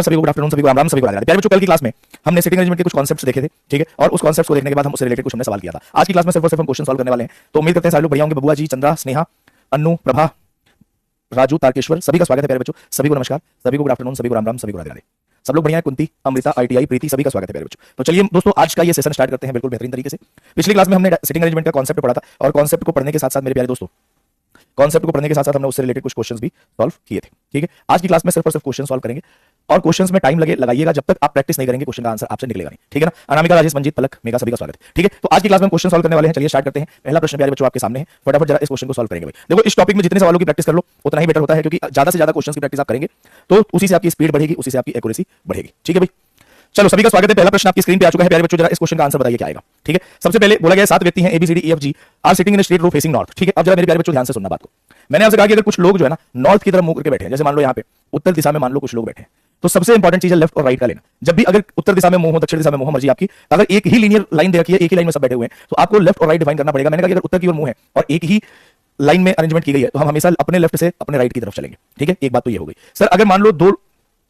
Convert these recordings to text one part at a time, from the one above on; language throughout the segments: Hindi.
सभी को गुड आफ्टरनून, सभी को राम राम, सभी को राधे राधे। प्यारे बच्चों, कल की क्लास में हमने सिटिंग अरेंजमेंट के कुछ कॉन्सेप्ट्स देखे थे, ठीक है, और उस कॉन्सेप्ट्स को देखने के बाद हम उससे रिलेटेड कुछ हमने सवाल किया था। आज की क्लास में सिर्फ और सिर्फ हम क्वेश्चन सॉल्व करने वाले हैं, तो उम्मीद करते हैं सारे लोग बढ़िया होंगे। बबुआ जी, चंद्रा, स्नेहा, अन्नू, प्रभा, राजू, तारकेश्वर, सभी का स्वागत है प्यारे बच्चों। सभी को नमस्कार, सभी को गुड आफ्टरनून, सभी को राम राम, सभी को राधे राधे। सब लोग बढ़िया है। कुंती, अमृता, ITI, प्रीति, सभी का स्वागत है प्यारे बच्चों। तो चलिए दोस्तों, आज का ये सेशन स्टार्ट करते हैं बिल्कुल बेहतरीन तरीके से। पिछली क्लास में हमने सिटिंग अरेंजमेंट का कॉन्सेप्ट पढ़ा था, और कॉन्सेप्ट को पढ़ने के साथ साथ मेरे प्यारे दोस्तों, कॉन्सेप्ट को पढ़ने के साथ साथ हमने उससे रिलेटेड कुछ क्वेश्चंस भी सॉल्व किए थे, ठीक है। आज की क्लास में सिर्फ और सिर्फ क्वेश्चन सॉल्व करेंगे, और क्वेश्चंस में टाइम लगाइएगा। जब तक आप प्रैक्टिस नहीं करेंगे क्वेश्चन का आंसर आपसे निकलेगा नहीं, ठीक है ना। अनामिका, राजेश, मंजीत, पलक, मेगा, सभी का स्वागत है, ठीक है। तो आज की क्लास में हम क्वेश्चन सॉल्व करने वाले हैं। चलिए स्टार्ट करते हैं। पहला प्रश्न प्यारे बच्चों आपके सामने है, फटाफट जरा इस क्वेश्चन को सॉल्व करेंगे भाई। देखो, इस टॉपिक में जितने सवालों की प्रैक्टिस कर लो उतना ही बेटर होता है, क्योंकि ज्यादा से ज्यादा क्वेश्चन की प्रैक्टिस आप करेंगे तो उसी से आपकी स्पीड बढ़ेगी, उसी से आपकी एक्यूरेसी बढ़ेगी, ठीक है भाई। चलो, सभी का स्वागत है। पहला प्रश्न आपकी स्क्रीन पे आ चुका है प्यारे बच्चों, जरा इस क्वेश्चन का आंसर बताइए क्या आएगा, ठीक है। सबसे पहले बोला गया 7 व्यक्ति हैं ABCDEFG are sitting in straight row facing north, ठीक है। अब जरा मेरे प्यारे बच्चों ध्यान से सुनना बात को। मैंने आपसे कहा कि अगर कुछ लोग जो है ना नॉर्थ की तरफ मुंह करके बैठे हैं, जैसे मान लो यहाँ पे उत्तर दिशा में मान लो कुछ लोग बैठे हैं, तो सबसे इंपॉर्टेंट चीज है लेफ्ट और राइट का लेना। जब भी अगर उत्तर दिशा में मुंह हो, दक्षिण दिशा में मुंह हो, मर्जी आपकी। अगर एक ही लीनियर लाइन दे रखी है, एक ही लाइन में सब बैठे हुए हैं, तो आपको लेफ्ट और राइट डिफाइन करना पड़ेगा। मैंने कहा कि अगर उत्तर की ओर मुंह है और एक ही लाइन में अरेंजमेंट की गई है, तो हम हमेशा अपने लेफ्ट से अपने राइट की तरफ चलेंगे, ठीक है। एक बात तो ये हो गई। सर, अगर मान लो 2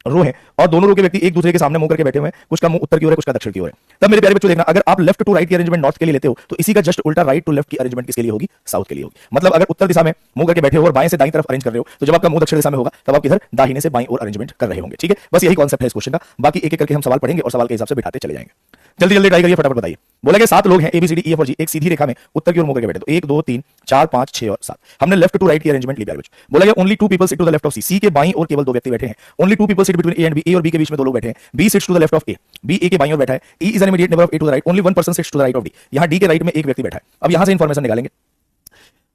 रो है और दोनों रो के व्यक्ति एक दूसरे के सामने मुंह करके बैठे हुए हैं, कुछ का मुंह उत्तर की ओर है, कुछ का दक्षिण की ओर है, तब मेरे प्यारे बच्चों देखना, अगर आप लेफ्ट टू राइट की अरेंजमेंट नॉर्थ के लिए लेते हो, तो इसी का जस्ट उल्टा राइट टू लेफ्ट की अरेंजमेंट किसके लिए होगी? साउथ के लिए होगी। मतलब अगर उत्तर दिशा में मुंह करके बैठे हो और बाएं से दाईं तरफ अरेंज कर रहे हो, तो जब आपका मुंह दक्षिण दिशा में होगा तब आप इधर दाहिने से बाईं ओर अरेंजमेंट कर रहे होंगे, ठीक है। बस यही कॉन्सेप्ट है इस क्वेश्चन का। बाकी एक एक करके हम सवाल पढ़ेंगे और सवाल के हिसाब से बिठाते चले जाएंगे। जल्दी जल्दी ट्राई करिए, फटाफट बताइए। बोला गया 7 लोग हैं ABCDEF और G एक सीधी रेखा में उत्तर की ओर मुंह करके बैठे, तो 1 2 3 4 5 6 और 7। हमने लेफ्ट टू राइट की अरेंजमेंट ली प्यारे बच्चों। बोला गया only 2 people sit to the left of C के बाईं ओर केवल 2 व्यक्ति बैठे हैं। Only 2 people sit between A and B, A और B के बीच में 2 लोग बैठे हैं। B sits to the left of A, B A के बाईं ओर बैठा है। E is an immediate neighbour of A to the right, only 1 person sits to the right of D। यहां D के राइट में एक व्यक्ति बैठा है। अब यहां से इंफॉर्मेशन निकालेंगे।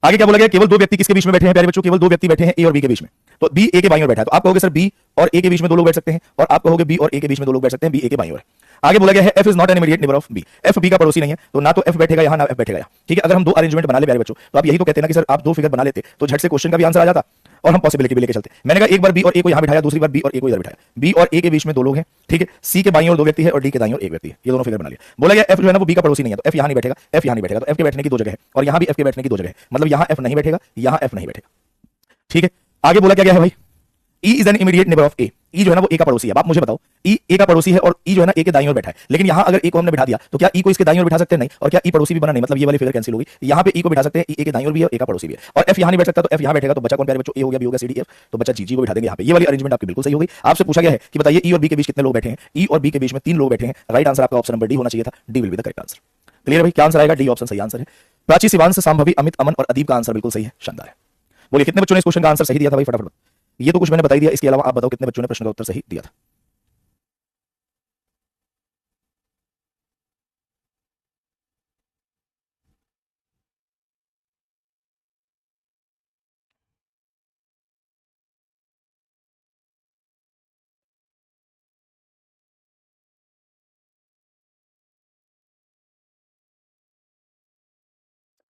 आगे क्या बोला गया? केवल 2 व्यक्ति किसके बीच में बैठे हैं प्यारे बच्चों? केवल 2 व्यक्ति बैठे हैं A और B के बीच में। तो B A के बाईं ओर बैठा है, तो आप कहोगे सर B और A के बीच में 2 लोग बैठ सकते हैं, और आप कहोगे B और A के बीच में 2 लोग बैठ सकते हैं, B A के बाईं ओर। आगे बोला गया है F is not an immediate neighbour of B, F B का पड़ोसी नहीं है, तो ना तो F बैठेगा यहां ना F बैठेगा यहां, ठीक है। अगर हम 2 अरेंजमेंट बना ले प्यारे बच्चों, तो आप यही तो कहते हैं ना कि सर आप 2 फिगर बना लेते तो झट से क्वेश्चन का भी आंसर आ जाता और हम पॉसिबिलिटी भी लेके चलते। मैंने कहा एक बार B और A को यहां बिठाया, दूसरी बार B और A को इधर बिठाया। B और A के बीच में 2 लोग हैं, ठीक है। C के बाईं ओर 2 व्यक्ति है और D के दाईं ओर 1 व्यक्ति है, ये दोनों फिगर बना लिया। बोला गया F जो है ना वो B का पड़ोसी नहीं है, तो F यहां नहीं बैठेगा, F यहां नहीं बैठेगा, तो F के बैठने की 2 जगह है, और यहां भी F के बैठने की 2 जगह है। मतलब यहां F नहीं बैठेगा, यहां F नहीं बैठेगा, ठीक है। आगे बोला क्या गया है भाई? E is an immediate neighbour of A, E जो है ना वो A का पड़ोसी है। आप मुझे बताओ, E A का पड़ोसी है और E जो है ना A के दाईं ओर बैठा है, लेकिन यहां अगर A को हमने बिठा दिया तो क्या E को इसके दाईं ओर बिठा सकते हैं? नहीं। और क्या E पड़ोसी भी बना? नहीं। मतलब ये वाली फिगर कैंसिल होगी। यहां पे E को बिठा सकते हैं, E A के दाईं ओर भी है और A का पड़ोसी भी है, और F यहां नहीं बैठ सकता, तो F यहां बैठेगा, तो बचा कौन प्यारे बच्चों? A हो गया, B हो गया, C D F, तो बचा G को बिठा देंगे यहां पे। ये वाली अरेंजमेंट आपकी बिल्कुल सही हो गई। आपसे पूछा गया है कि बताइए E और B के बीच कितने लोग बैठे हैं? E और B के बीच में 3 लोग बैठे हैं। राइट आंसर आपका ऑप्शन नंबर डी होना चाहिए था। D will be the correct answer. Clear है भाई? क्या आंसर आएगा? डी ऑप्शन सही आंसर है। प्राची, शिवांश, संभवी, अमित, अमन और अदीप का आंसर बिल्कुल सही है। शानदार है। बोलिए कितने बच्चों ने इस क्वेश्चन का आंसर सही दिया था भाई? फटाफट। ये तो कुछ मैंने बता दिया, इसके अलावा आप बताओ कितने बच्चों ने प्रश्न का उत्तर सही दिया था?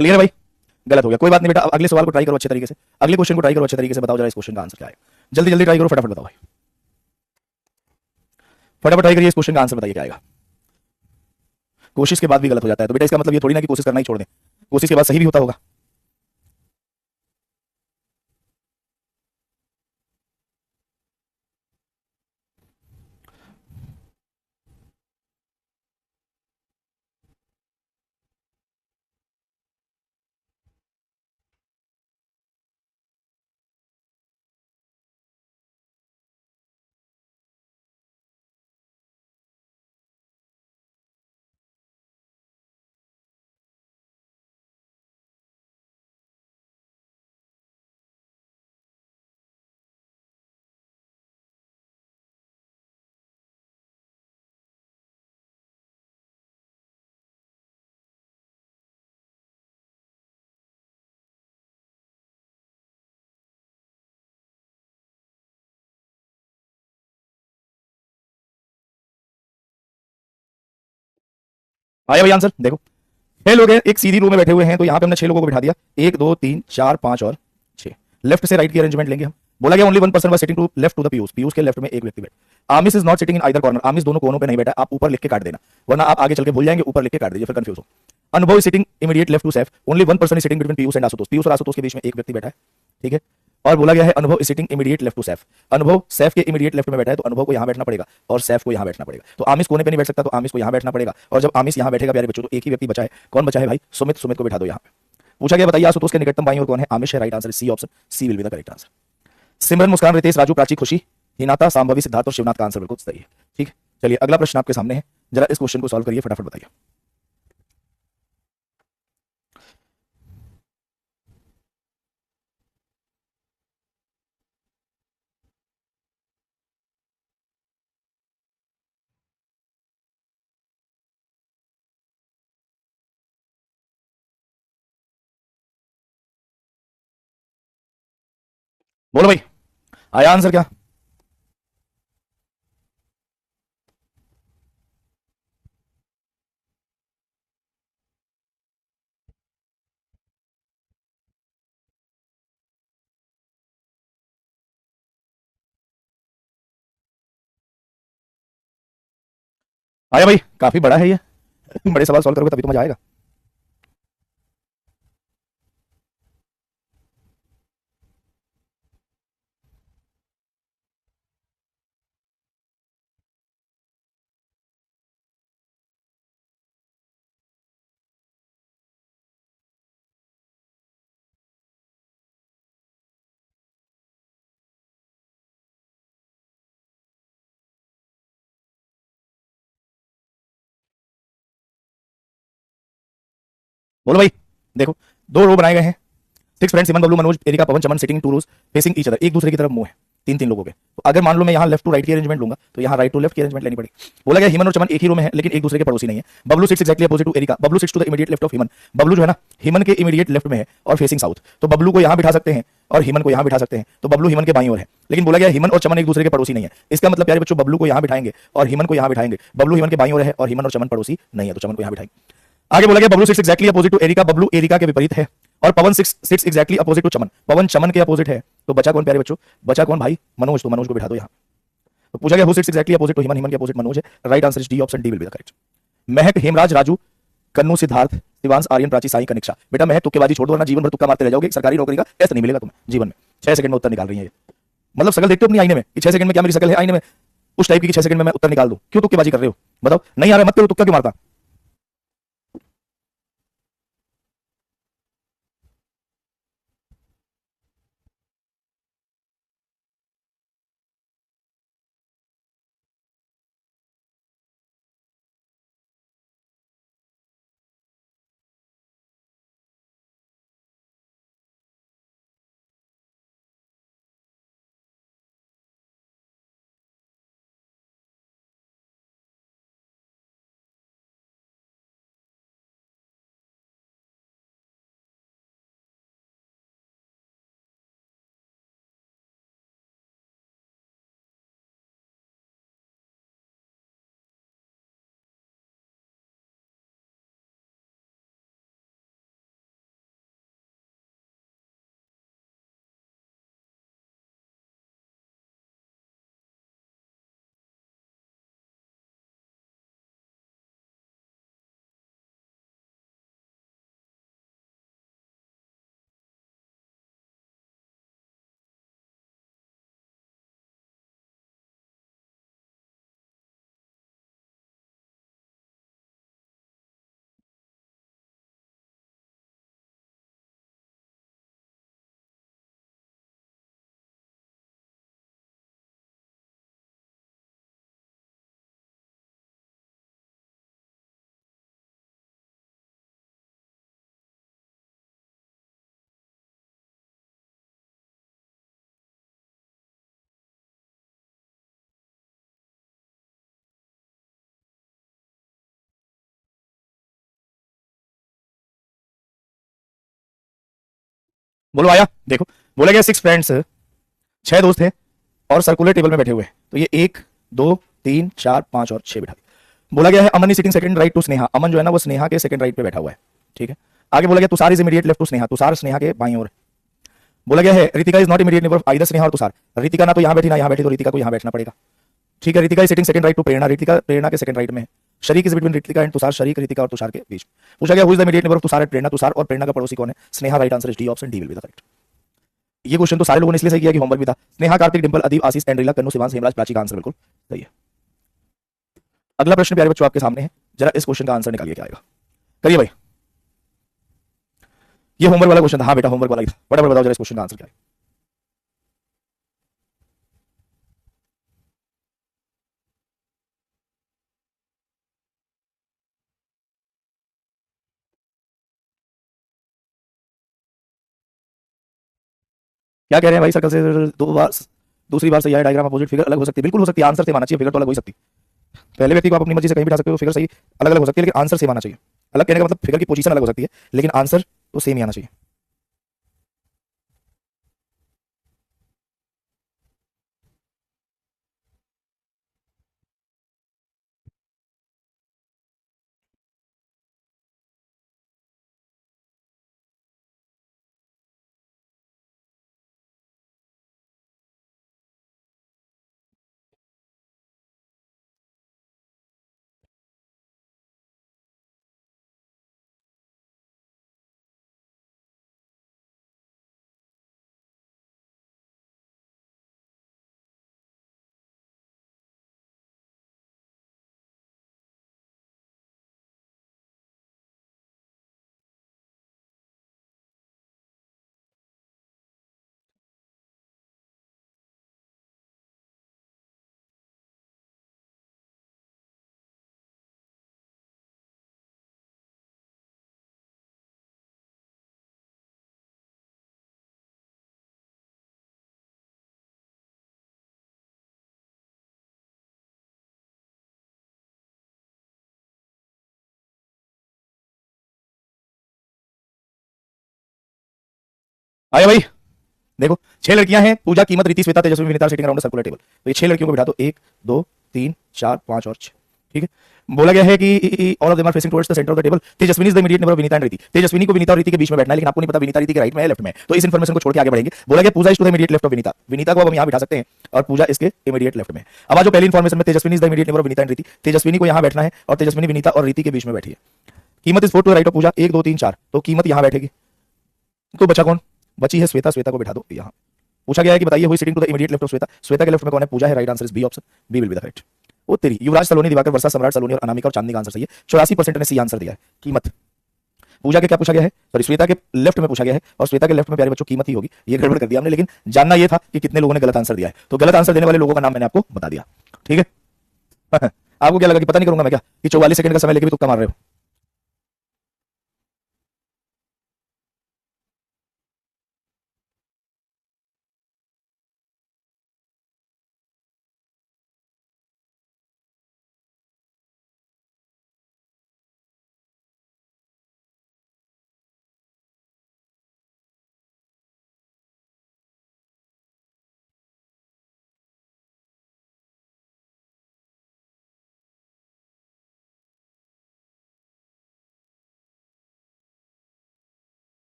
क्लियर है भाई? गलत हो गया, कोई बात नहीं बेटा। अब अगले सवाल को ट्राई करो अच्छे तरीके से, अगले क्वेश्चन को ट्राई करो अच्छे तरीके से। बताओ जरा इस क्वेश्चन का आंसर क्या है? जल्दी जल्दी ट्राई करो, फटाफट बताओ भाई, फटाफट ट्राई करिए। इस क्वेश्चन का आंसर बताइए क्या आएगा? कोशिश के बाद भी गलत हो जाता है तो बेटा इसका मतलब ये थोड़ी ना कि कोशिश करना ही छोड़ दें, कोशिश के बाद सही भी होता होगा। आया भाई आंसर? देखो 6 लोग हैं, एक सीधी रो में बैठे हुए हैं, तो यहां पे हमने 6 लोगों को बिठा दिया। 1 2 3 4 5 और 6। लेफ्ट से राइट की अरेंजमेंट लेंगे हम। बोला गया only 1 person was sitting to left to the Piyush, Piyush के लेफ्ट में एक व्यक्ति बैठा। Amis is not sitting in either corner, Amis दोनों कोनों पे नहीं बैठा। आप ऊपर लिख के काट देना, वरना आप आगे चल के भूल जाएंगे। ऊपर लिख के काट दीजिए, फिर कंफ्यूज हो। Anubhav is sitting immediate left to Saif, only 1 person is sitting between Piyush and Ashutosh, Piyush और आशुतोष के बीच में एक व्यक्ति बैठा है, ठीक है। और बोला गया है Anubhav is sitting immediate left to Saif. Anubhav Saif के इमीडिएट लेफ्ट में बैठा है, तो अनुभव को यहाँ बैठना पड़ेगा और सैफ को यहाँ बैठना पड़ेगा। तो आमिश कोने पे नहीं बैठ सकता, तो आमिश को यहाँ बैठना पड़ेगा। और जब आमिश यहाँ बैठेगा प्यारे बच्चों, तो एक ही व्यक्ति बचा है। कौन बचा है भाई? सुमित। सुमित को बैठा दो यहाँ पे। पूछा गया बताइए आशुतोष के निकटतम बाईं ओर कौन है? आमिश है। Right answer C option C will be the correct answer. Simran, Muskan, Ritesh, Raju, Prachi, Khushi, Hinata, Sambhavi, Siddharth और शिवनाथ का आंसर बिल्कुल सही है। ठीक है, चलिए अगला प्रश्न आपके सामने है, जरा इस क्वेश्चन को सॉल्व करिए, फटाफट बताइए। बोलो भाई, आया आंसर क्या? आया भाई, काफी बड़ा है ये। बड़े सवाल सॉल्व करोगे तभी तो मजा आएगा। बोलो भाई, देखो दो रो बनाए गए हैं। Six friends Siman, Bablu, Manoj, Erica, Pawan, Chaman sitting two rows facing each other, एक दूसरे की तरफ मुंह है। तीन तीन लोगों के। तो अगर मान लो मैं यहाँ लेफ्ट टू राइट की अरेंजमेंट लूंगा, तो यहाँ राइट टू लेफ्ट की अरेंजमेंट लेनी पड़ेगी। बोला गया हिमन और चमन एक ही रो में है, लेकिन एक दूसरे के पड़ोसी नहीं है। Bablu sits exactly opposite to Erica. Bablu sits to the immediate left of Himan. Bablu जो है ना, हिमन के इमीडिएट लेफ्ट में है और फेसिंग साउथ। तो बबलू को यहाँ बिठा सकते हैं और हिमन को यहाँ बिठा सकते हैं, तो बबलू हिमन के बाईं ओर है। लेकिन बोला गया हिमन और चमन एक दूसरे के पड़ोसी नहीं है। इसका मतलब प्यारे बच्चों, बबलू को यहाँ बिठाएंगे और हिमन को यहाँ बिठाएंगे। बबलू हिमन के बाईं ओर है और हिमन और चमन पड़ोसी नहीं है, तो चमन को यहाँ बिठाएंगे। आगे बोला गया Bablu sits exactly opposite to Erica. Bablu Erica के विपरीत है। और Pawan sits exactly opposite to Chaman. Pawan Chaman के अपोजिट है। तो बचा कौन प्यारे बच्चों? बचा कौन भाई? मनोज। तो मनोज को बिठा दो यहाँ। तो पूछा गया who sits exactly opposite to Himan. Himan के अपोजिट मनोज है। Right answer is D option D will be the correct. Mahak, Hemraj, Raju, कन्नू, सिद्धार्थ, शिवांश, आर्यन, प्राची, साई, कनिक्षा। बेटा महक तुक्केबाजी छोड़ दो ना, जीवन भर तुक्का मारते रह जाओगे, सरकारी नौकरी का टेस्ट नहीं मिलेगा तुम्हें जीवन में। 6 सेकंड में उत्तर निकाल रही है ये। मतलब शकल देखते हो अपनी आईने में कि 6 सेकंड में क्या मेरी शकल है आईने में उस टाइप की कि 6 सेकंड में मैं उत्तर निकाल दूं? क्यों तुक्केबाजी कर रहे हो? बताओ, नहीं आ रहा मत करो, तुक्का क्यों मारता? बोलो आया? देखो बोला गया 6 फ्रेंड्स, 6 दोस्त थे और सर्कुलर टेबल में बैठे हुए हैं। तो ये 1 2 3 4 5 और 6 बिठा दिया। बोला गया है Aman is sitting second right to Sneha. Aman जो है ना, वो स्नेहा के सेकंड राइट पे बैठा हुआ है। ठीक है, आगे बोला गया Tushar is immediate left to Sneha. Tushar Sneha के बाईं ओर है। बोला गया है Ritika is not immediate neighbour of either Sneha और तुषार। रितिका ना तो यहाँ बैठी ना यहाँ बैठी, तो रितिका को यहाँ बैठना पड़ेगा। ठीक है, Ritika is sitting second right to Prerna. Ritika Prerna के सेकंड राइट में है। Sharik is between Ritika and Tushar. Sharik Ritika और तुषार के बीच। पूछा गया who is the immediate neighbour of Tushar and Prerna. Tushar और प्रेरणा का पड़ोसी कौन है? Sneha. Right answer is D option D will be the correct. ये क्वेश्चन तो सारे लोगों ने इसलिए सही किया कि होमवर्क भी था। स्नेहा, कार्तिक, डिंपल, अदीब, आशीष, एंड्रिला, कन्नू, शिवांश, हेमराज, प्राची का आंसर बिल्कुल सही है। अगला प्रश्न प्यारे बच्चों आपके सामने है, जरा इस क्वेश्चन का आंसर निकालिए क्या आएगा। करिए भाई, ये होमवर्क वाला क्वेश्चन था। हाँ बेटा होमवर्क वाला ही था। फटाफट बताओ जरा इस क्वेश्चन का आंसर क्या है। क्या कह रहे हैं भाई सर्कल से दो बार, दूसरी बार सही आया, डायग्राम अपोजिट, फिगर अलग हो सकती है। बिल्कुल हो सकती है, आंसर सेम आना चाहिए, फिगर तो अलग हो ही सकती है। पहले व्यक्ति को आप अपनी मर्जी से कहीं बिठा सकते हो, फिगर सही अलग अलग हो सकती है, लेकिन आंसर सेम आना चाहिए। अलग कहने का मतलब फिगर की पोजीशन अलग हो सकती है, लेकिन आंसर तो सेम ही आना चाहिए। आया भाई, देखो 6 लड़कियां हैं, पूजा, कीमत, Riti, Shweta, Tejasvi, Vinita, sitting around circular table. तो ये 6 लड़कियों को बिठा दो, 1 2 3 4 5 और 6। ठीक है, बोला गया है कि all of them are facing towards the centre of the table. Tejaswini is the immediate neighbour of Vinita and Riti. Tejaswini को विनीता और रीति के बीच में बैठना है, लेकिन आपको नहीं पता विनीता रीति के राइट में है लेफ्ट में। तो इस इन्फॉर्मेशन को छोड़ के आगे बढ़ेंगे। बोला गया Puja is to the immediate left of Vinita. Vinita को अब हम यहां बिठा सकते हैं और पूजा इसके इमीडिएट लेफ्ट में। अब आज जो पहली इन्फॉर्मेशन में Tejaswini is the immediate neighbour of Vinita and Riti, Tejaswini को यहां बैठना है और तेजस्विनी विनीता और रीति के बीच में बैठी है। Kimat is 4 to the right of Puja, 1 2 3 4। तो कीमत यहां बैठेगी। तो बचा कौन? बची है श्वेता। श्वेता को बिठा दो यहां। पूछा गया है कि बताइए हुई sitting to the immediate left of Shweta. Shweta के लेफ्ट में कौन है? पूजा है। Right answer is B option, B will be the correct. वो तेरी युवराज, सलोनी, दिवाकर, वर्षा, सम्राट, सलोनी और अनामिका और चांदनी का आंसर सही है। 84% ने सी आंसर दिया है। कीमत पूजा के क्या पूछा गया है? सॉरी, श्वेता के लेफ्ट में पूछा गया है और श्वेता के लेफ्ट में प्यारे बच्चों कीमत ही होगी। ये गड़बड़ कर दिया हमने, लेकिन जानना यह था कि कितने लोगों ने गलत आंसर दिया है। तो गलत आंसर देने वाले लोगों का नाम मैंने आपको बता दिया। ठीक है आपको क्या लगा कि पता नहीं करूंगा मैं क्या, कि 44 सेकंड का समय लेके भी तुक्का मार रहे हो?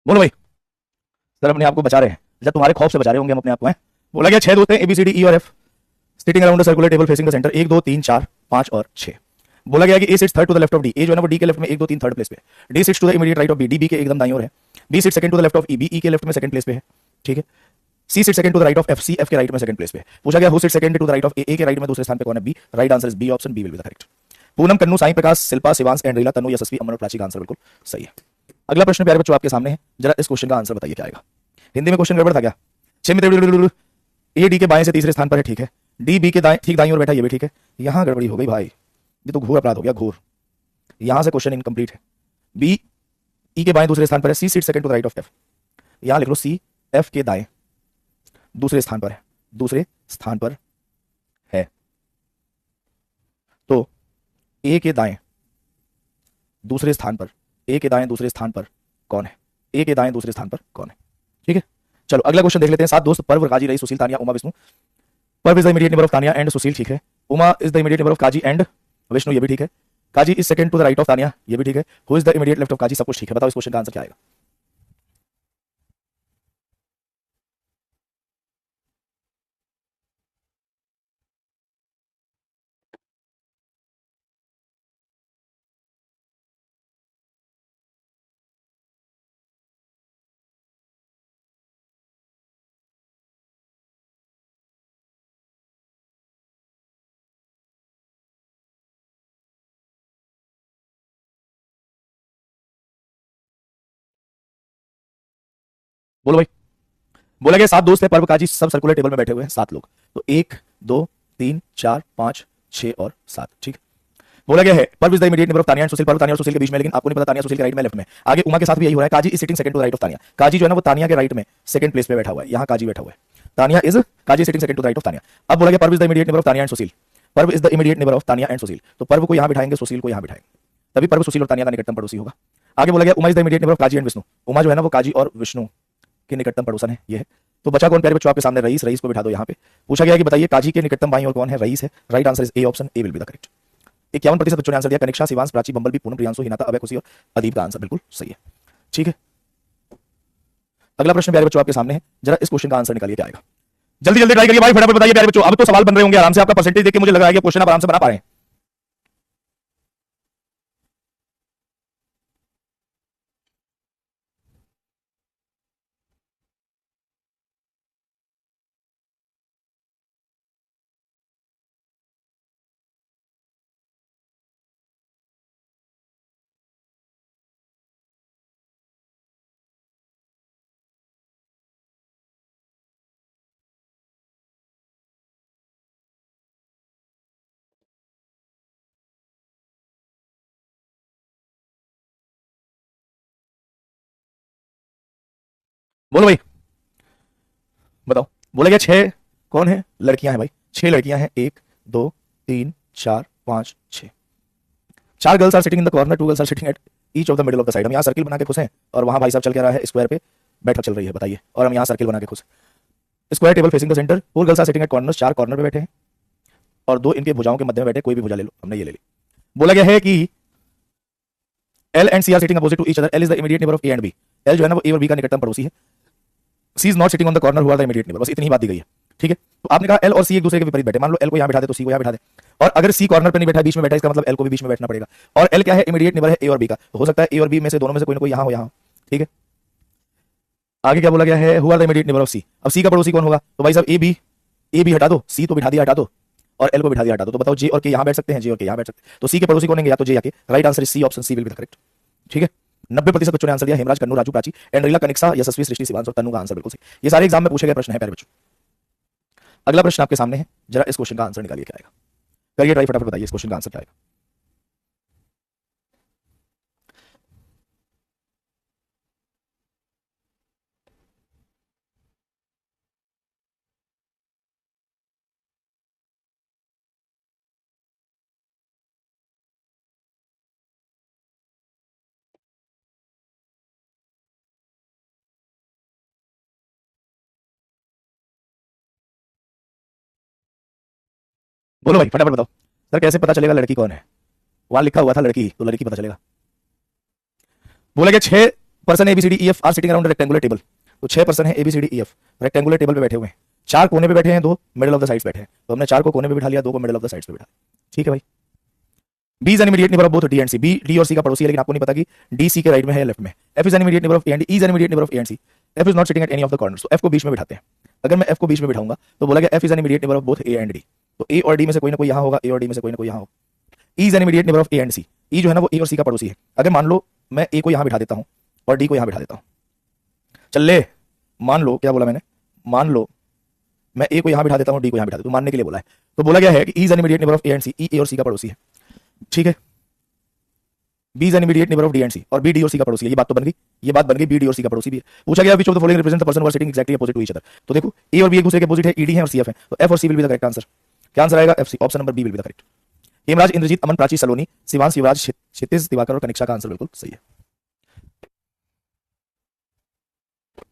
बोलो भाई, सर अपने आप को बचा रहे हैं, जब तुम्हारे खौफ से बचा रहे होंगे हम अपने आप को। हैं बोला गया 6 दोस्त हैं, एबीसीडी ई और F, sitting around the circular table facing the centre. 1 2 3 4 5 और 6। बोला गया कि A sits third to the left of D. A जो है ना वो डी के लेफ्ट में 1 2 3 थर्ड प्लेस पे है। D sits to the immediate right of B. D B के एकदम दाईं ओर है। B sits second to the left of E. B E के लेफ्ट में सेकंड प्लेस पे है। ठीक है, C sit second to the right of F. C F के राइट में सेकंड प्लेस पे है। पूछा गया who sit second to the right of A. A के राइट में दूसरे स्थान पे कौन है? B. Right answer is B option, B will be the correct. Poonam, Kannu, Sai Prakash, Shilpa, Shivansh, Andrila, Tanu, Yashasvi, Aman और प्राची का आंसर बिल्कुल सही है। अगला प्रश्न प्यारे बच्चों आपके सामने है, जरा इस क्वेश्चन का आंसर बताइए क्या आएगा। हिंदी में क्वेश्चन गड़बड़ था क्या? 6 में ए डी के बाएं से तीसरे स्थान पर है। ठीक है, डी बी के दाएं ठीक दाईं ओर बैठा, ये भी ठीक है। यहां गड़बड़ी हो गई भाई, ये तो घोर अपराध हो गया, घोर। यहां से क्वेश्चन इनकम्प्लीट है। बी ई के बाएं दूसरे स्थान पर है। C sit second to the right of F. यहां लिख लो सी एफ के दाएं दूसरे स्थान पर है, दूसरे स्थान पर है। तो ए के दाएं दूसरे स्थान पर, ए के दाएं दूसरे स्थान पर कौन है? ए के दाएं दूसरे स्थान पर कौन है? ठीक है, चलो अगला क्वेश्चन देख लेते हैं। 7 दोस्त, पर्व, काजी, रई, सुशील, Tania, Uma, Vishnu. Parv is the immediate neighbour of Tania and Sushil, ठीक है। Uma is the immediate neighbour of Kazi and Vishnu, ये भी ठीक है। Kazi is second to the right of Tania, ये भी ठीक है। Who is the immediate left of Kazi, सब कुछ ठीक है। बताओ इस क्वेश्चन का आंसर क्या आएगा। बोलो भाई। बोला गया 7 दोस्त है, पर्व काजी सब सर्कुलर टेबल में बैठे हुए हैं 7 लोग। तो 1 2 3 4 5 6 और 7। ठीक। बोला गया है Parv is the immediate neighbour of Tania and Sushil. Parv Tania और सुशील के बीच में, लेकिन आपको नहीं पता तानिया सुशील के राइट में लेफ्ट में। आगे उमा के साथ भी यही हो रहा है। Kazi is sitting second to the right of Tania. Kazi जो है ना वो तानिया के राइट में सेकंड प्लेस पे बैठा हुआ है। यहाँ काजी बैठा हुआ है। Tania is Kazi sitting second to the right of Tania. अब बोला गया Parv is the immediate neighbour of Tania and Sushil. Parv is the immediate neighbour of Tania and Sushil. तो पर्व को यहाँ बिठाएंगे, सुशील को यहाँ बिठाएंगे, तभी पर्व सुशील और तानिया का निकटतम पड़ोसी होगा। आगे बोला गया Uma is the immediate neighbour of Kazi and Vishnu. Uma जो है ना वो काजी और विष्णु के निकटतम पड़ोसन है ये है। तो बचा कौन प्यारे बच्चों आपके सामने? रईस। रईस को बिठा दो यहाँ पे। पूछा गया कि बताइए काजी के निकटतम भाई और कौन है? रईस है। Right answer is a, option A will be the correct. 51% बच्चों ने आंसर दिया। कनिष्ठा, शिवांश, प्राची, बम्बलबी, पूनम, प्रियांशु, हिनाता, अभय, खुशी और अदीप का आंसर बिल्कुल सही है। ठीक है, अगला प्रश्न प्यारे बच्चों आपके सामने है। जरा इस क्वेश्चन का आंसर निकालिए, क्या आएगा? जल्दी जल्दी ट्राई करिए भाई, फटाफट बताइए प्यारे बच्चों। अब तो सवाल बन रहे होंगे आराम से। आपका परसेंटेज देख के मुझे लग रहा है कि क्वेश्चन आप आराम से बना पा रहे हैं। बोलो भाई, बताओ। बोला गया 6 कौन है? लड़कियां हैं भाई। 6 लड़कियां हैं। 1 2 3 4 5 6। 4 girls are sitting in the corner, 2 girls are sitting at each of the middle of the side. हम यहाँ सर्किल बना के खुश हैं और वहां भाई साहब चल के रहा है स्क्वायर पे बैठक चल रही है, बताइए। और हम यहाँ सर्किल बना के खुश हैं। Square table facing the centre, 4 girls are sitting at corners. 4 corner पे बैठे हैं और 2 इनके भुजाओं के मध्य में बैठे। कोई भी भुजा ले लो, हमने ये ले ली। बोला गया है कि L and C are sitting opposite to each other. L is the immediate neighbour of A and B. L जो है ना वो ए और बी का निकटतम पड़ोसी है। C is not sitting on the corner who are the immediate neighbour. बस इतनी ही बात दी गई है। ठीक है, तो आपने कहा एल और सी एक दूसरे के विपरीत बैठे। मान लो एल को यहाँ बिठा दे तो सी को यहाँ बिठा दे। और अगर सी कॉर्नर पे नहीं बैठा, बीच में बैठा, इसका मतलब एल को भी बीच में बैठना पड़ेगा। और एल क्या है? इमीडिएट नेबर है ए और बी का। तो हो सकता है ए और बी में से दोनों में से कोई ना कोई यहाँ हो, यहाँ। ठीक है, आगे क्या बोला गया है? Who are the immediate neighbour of C. अब सी का पड़ोसी कौन होगा? तो भाई साहब ए बी हटा दो, सी तो बिठा दिया, हटा दो, और एल को बिठा दिया, हटा दो। तो बताओ जे और के यहाँ बैठ सकते हैं? जे और के यहाँ बैठ सकते हैं। तो सी के पड़ोसी कौन है? या तो जे या K. Right answer is C, option C will be the correct. ठीक है, 90% बच्चों ने आंसर दिया। हेमराज, कन्नू, राजू, प्राची, एंड्रिला, कनिक्सा, यशस्वी, सृष्टि, शिवांश और तनु का आंसर बिल्कुल सही। ये सारे एग्जाम में पूछे गए प्रश्न है प्यारे बच्चों। अगला प्रश्न आपके सामने है। जरा इस क्वेश्चन का आंसर निकालिए, क्या आएगा? करिए ट्राई, फटाफट बताइए इस क्वेश्चन का आंसर क्या आएगा। बोलो भाई, फटाफट बताओ। सर कैसे पता चलेगा लड़की कौन है? वहां लिखा हुआ था लड़की, तो लड़की पता चलेगा। बोला गया 6 person ABCD EF are sitting around rectangular table. तो 6 पर्सन है एबीसीडी ईएफ रेक्टेंगुलर टेबल पे बैठे हुए हैं। 4 कोने पे बैठे हैं, 2 मिडिल ऑफ द साइड्स बैठे हैं। तो हमने 4 को कोने पे बिठा लिया, 2 को मिडिल ऑफ द साइड्स पे बिठा। ठीक है भाई। B is an immediate neighbour of both D and C. B D और सी का पड़ोसी है, लेकिन आपको नहीं पता कि डी सी के राइट में है या लेफ्ट में। F is an immediate neighbour of A and D. Is an immediate neighbour of A and C. F is not sitting at any of the corners. तो एफ को बीच में बिठाते हैं। अगर मैं एफ को बीच में बिठाऊंगा तो बोला गया F is an immediate neighbour of both A and D. तो ए और डी में से कोई ना कोई यहाँ होगा, ए और डी में से कोई ना कोई यहाँ होगा। E is an immediate neighbour of A and C. E जो है ना वो ए और सी का पड़ोसी है। अगर मान लो मैं ए को यहाँ बिठा देता हूँ और डी को यहाँ बिठा देता हूँ, चल ले, मान लो, क्या बोला मैंने? मान लो मैं ए को यहाँ बिठा देता हूँ, डी को यहाँ बिठा देता हूँ, मानने के लिए बोला है। तो बोला गया है कि E is an immediate neighbour of A and C. E A और सी का पड़ोसी है। ठीक है, B is an immediate neighbour of D and C, और बी डी और सी का पड़ोसी है। ये बात तो बन गई, ये बात बन गई, बी डी और सी का पड़ोसी भी है। पूछा गया which of the following represent the person who are sitting exactly opposite to each other. तो देखो ए और बी एक दूसरे के अपोजिट है, ई डी है और सी एफ है। तो एफ और C will be the correct answer. क्या आंसर आएगा? F C, option number B will be the correct. Hemraj, Indrajit, Aman, Prachi, Saloni, Shivansh, Yuvraj, Kshitij, Diwakar और कनिष्का का आंसर बिल्कुल सही है।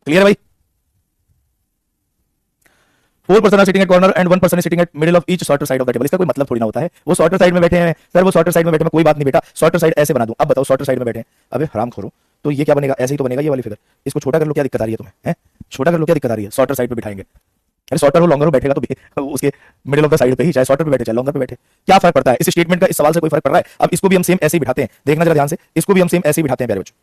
क्लियर है भाई? 4 person are sitting at corner and 1 person is sitting at middle of each shorter side of the table. इसका कोई मतलब थोड़ी ना होता है। वो शॉर्टर साइड में बैठे हैं सर, वो शॉर्टर साइड में बैठे हैं, कोई बात नहीं बेटा, शॉर्टर साइड ऐसे बना दूं। अब बताओ शॉर्टर साइड में बैठे हैं, अबे हराम खोरो, तो ये क्या बनेगा? ऐसे ही तो बनेगा ये वाली फिगर। इसको छोटा कर लो, क्या दिक्कत आ रही है तुम्हें? हैं, छोटा कर लो, क्या दिक्कत आ रही है? शॉर्टर साइड पे बिठाएंगे। अरे शॉर्टर हो लॉन्गर हो, बैठेगा तो उसके मिडिल ऑफ द साइड पे ही, चाहे शॉर्टर पे बैठे चाहे लॉन्गर पे बैठे, क्या फर्क पड़ता है? इस स्टेटमेंट का इस सवाल से कोई फर्क पड़ रहा है? अब इसको भी हम सेम ऐसे ही बिठाते हैं, देखना जरा ध्यान से। इसको भी हम सेम ऐसे ही बिठाते हैं प्यारे बच्चों,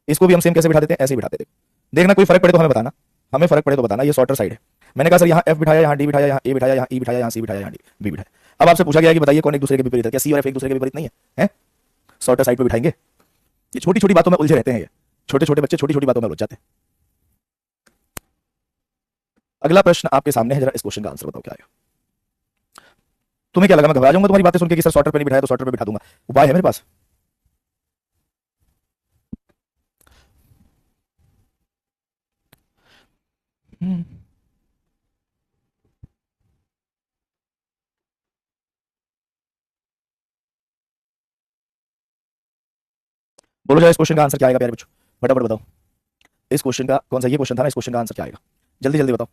इसको भी हम सेम कैसे बिठा देते हैं? ऐसे ही बिठाते हैं। देखना कोई फर्क पड़े तो हमें बताना, हमें फर्क पड़े तो बताना। ये शॉर्टर साइड है। मैंने कहा सर यहाँ एफ बिठाया, यहाँ डी बिठाया, यहाँ ए बिठाया, यहाँ ई बिठाया, यहाँ सी बिठाया, यहाँ बी बिठाया। अब आपसे पूछा गया कि बताइए कौन एक दूसरे के विपरीत है? क्या सी और एफ एक दूसरे के विपरीत नहीं है? शॉर्टर साइड पे बिठाएंगे। ये छोटी छोटी बातों में उलझे रहते हैं, ये छोटे छोटे बच्चे छोटी छोटी बातों में उलझ जाते हैं। अगला प्रश्न आपके सामने है, जरा इस क्वेश्चन का आंसर बताओ क्या आएगा। तुम्हें क्या लगा मैं घबरा जाऊंगा तुम्हारी बातें सुन के कि सर सॉर्टर पे नहीं बिठाया तो सॉर्टर पे बिठा दूंगा? उपाय है मेरे पास। बोलो जरा इस क्वेश्चन का आंसर क्या आएगा प्यारे बच्चों, फटाफट बताओ। इस क्वेश्चन का कौन सा ये क्वेश्चन था ना, इस क्वेश्चन का आंसर क्या आएगा, जल्दी जल्दी बताओ।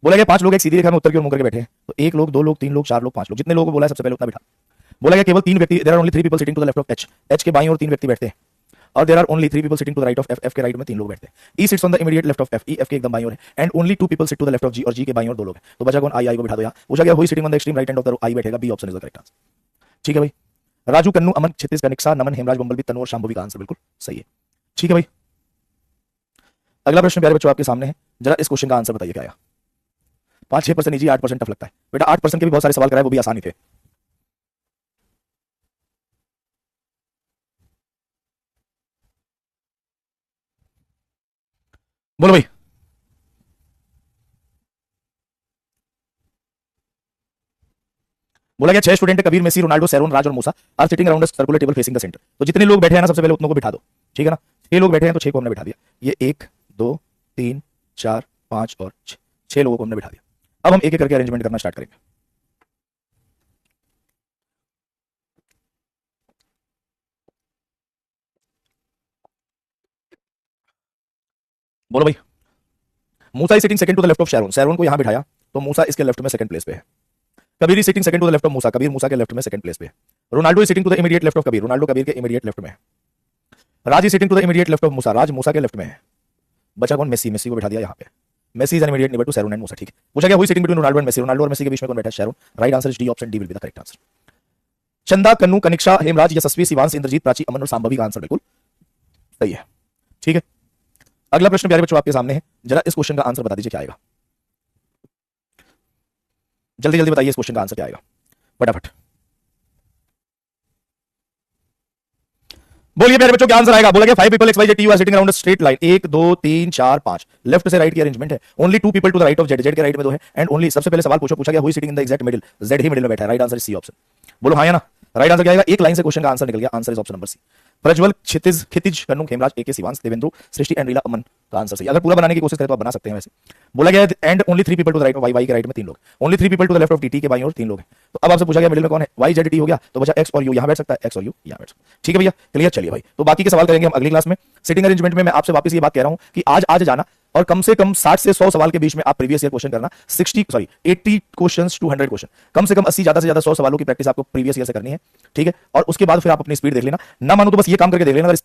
बोला गया 5 लोग एक सीधी रेखा में उत्तर की ओर मुंह करके बैठे हैं, तो 1 लोग 2 लोग 3 लोग 4 लोग 5 लोग, जितने लोगों को बोला है सबसे पहले उतना बिठा। बोला गया केवल 3 व्यक्ति, there are only 3 people sitting to the left of H, H के बाईं ओर 3 व्यक्ति बैठते हैं, और there are only 3 people sitting to the right of F, F के राइट में 3 लोग बैठते हैं। E sits on the immediate left of F, E F के एकदम बाईं ओर है, and only 2 people sit to the left of G, और जी के बाईं ओर 2 लोग हैं, तो बचा कौन? आई, आई को बिठा दो यहाँ। पूछा गया who is sitting on the extreme right hand of the I बैठेगा, B option is the correct answer. ठीक है भाई, राजू, कन्नू, अमन, क्षितिज, कनिक्सा, नमन, हेमराज, बम्बलबी, तनु और शांभवी का आंसर बिल्कुल सही है। ठीक है भाई, अगला प्रश्न प्यारे बच्चों आपके सामने है, जरा इस क्वेश्चन का आंसर बताइए क्या आया। 5-6% इजी, 8% टफ लगता है बेटा, 8% के भी बहुत सारे सवाल कराए वो भी आसान ही थे। बोलो भाई। बोला गया 6 स्टूडेंट है, Kabir, Messi, Ronaldo, Sharon, Raj और Musa are sitting around circular table facing the centre, तो जितने लोग बैठे हैं ना सबसे पहले उतनों को बिठा दो। ठीक है ना, 6 लोग बैठे हैं तो 6 को हमने बिठा दिया, ये 1 2 3 4 5 और 6 लोगों को हमने बिठा दिया। अब हम एक एक करके अरेंजमेंट करना स्टार्ट करेंगे। बोलो भाई। Musa is sitting second to the left of Sharon, Sharon को यहां बिठाया तो मूसा इसके लेफ्ट में सेकंड प्लेस पे है। Kabir is sitting second to the left of Musa, Kabir Musa के लेफ्ट में सेकंड प्लेस पे है। Ronaldo is sitting to the immediate left of Kabir, Ronaldo Kabir के इमीडिएट लेफ्ट में है। Raj is sitting to the immediate left of Musa, Raj Musa के लेफ्ट में है। बचा कौन? मेसी, मेसी को बिठा दिया यहाँ पे। Messi is an immediate neighbour to Sharon and Musa. ठीक है, पूछा गया who is sitting between Ronaldo and Messi, Ronaldo और मेसी के बीच में कौन बैठा है? Sharon. Right answer is D, option D will be the correct answer. Chanda, Kannu, कनिक्षा, Hemraj, यशस्वी, शिवांश, इंद्रजीत, प्राची, अमन और सांभवी का आंसर बिल्कुल सही है। ठीक है, अगला प्रश्न प्यारे बच्चों आपके सामने है, जरा इस क्वेश्चन का आंसर बता दीजिए क्या आएगा, जल्दी जल्दी बताइए इस क्वेश्चन का आंसर क्या आएगा फटाफट। बोलिए प्यारे बच्चों क्या आंसर आएगा। बोला गया 5 people X Y Z T U are sitting around a straight line, 1 2 3 4 5, left से राइट की अरेंजमेंट है। Only 2 people to the right of Z, Z के राइट में 2 है, एंड ओनली सबसे पहले सवाल पूछा गया who is sitting in the exact middle, Z ही मिडिल में बैठा है। Right answer is C option. बोलो हाँ या ना, राइट आंसर क्या आएगा? एक लाइन से क्वेश्चन का आंसर निकल गया, answer is option number C. Prajwal, Kshitij, Kshitij, Kannu, Hemraj, AK, Shivansh, Devendra, Srishti and Reela, Aman का आंसर सही। अगर पूरा बनाने की कोशिश करें तो आप बना सकते हैं वैसे। बोला गया and only 3 people to the right of Y, Y के राइट में 3 लोग, only 3 people to the left of T, T के बाईं ओर 3 लोग हैं। तो अब आपसे पूछा गया मिडिल में कौन है? वाई जेड टी हो गया, तो बचा एक्स और यू, यहां बैठ सकता है, एक्स और यू यहां बैठ सकता है। ठीक है भैया, क्लियर। चलिए भाई, तो बाकी के सवाल करेंगे हम अगली क्लास में। सिटिंग अरेंजमेंट में मैं आपसे वापस ये बात कह रहा हूं कि आज जाना और कम से कम 60 से 100 सवाल के बीच में आप प्रीवियस ईयर क्वेश्चन करना। 80 क्वेश्चंस टू 100 क्वेश्चन, कम से कम 80 ज्यादा से ज्यादा 100 सवालों की प्रैक्टिस आपको प्रीवियस ईयर से करनी है। ठीक है, और उसके बाद फिर आप अपनी स्पीड देख लेना, ना मानो तो बस ये काम करके देख लेना। अगर